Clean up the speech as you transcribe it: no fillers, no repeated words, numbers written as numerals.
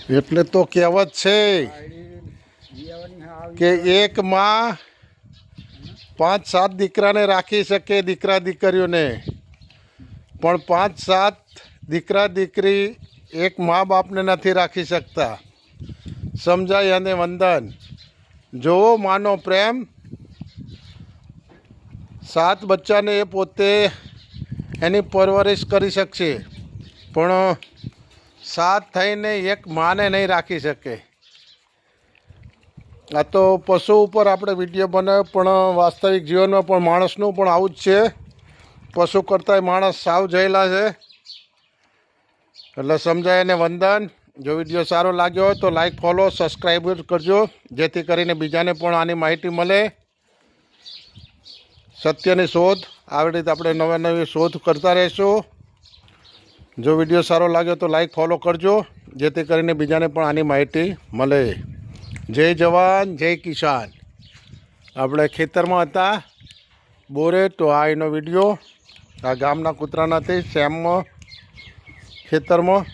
એટલે તો કહેવત છે કે એક માં 5-7 દીકરાને રાખી શકે, દીકરા દીકરીઓને, પણ 5-7 દીકરા દીકરી એક મા બાપને નથી રાખી શકતા. સમજાય અને વંદન. જોવો માનો પ્રેમ. 7 બચ્ચાને એ પોતે એની પરવરિશ કરી શકશે, પણ 7 થઈને એક માને નહીં રાખી શકે. આ તો પશુ ઉપર આપણે વિડીયો બનાવ્યો, પણ વાસ્તવિક જીવનમાં પણ માણસનું પણ આવું જ છે. પશુ કરતાંય માણસ સાવ જયેલા છે. એટલે સમજાય અને વંદન. જો વિડીયો સારો લાગ્યો હોય તો લાઈક, ફોલો, સબસ્ક્રાઈબ કરજો, જેથી કરીને બીજાને પણ આની માહિતી મળે. સત્યની શોધ, આવી રીતે આપણે નવી શોધ કરતા રહીશું. જો વિડીયો સારો લાગ્યો તો લાઈક, ફોલો કરજો, જેથી કરીને બીજાને પણ આની માહિતી મળે. જય જવાન, જય કિસાન. આપણે ખેતરમાં હતા બોરે, તો આ એનો વિડીયો. આ ગામના કૂતરા નથી, શેમમાં ખેતરમાં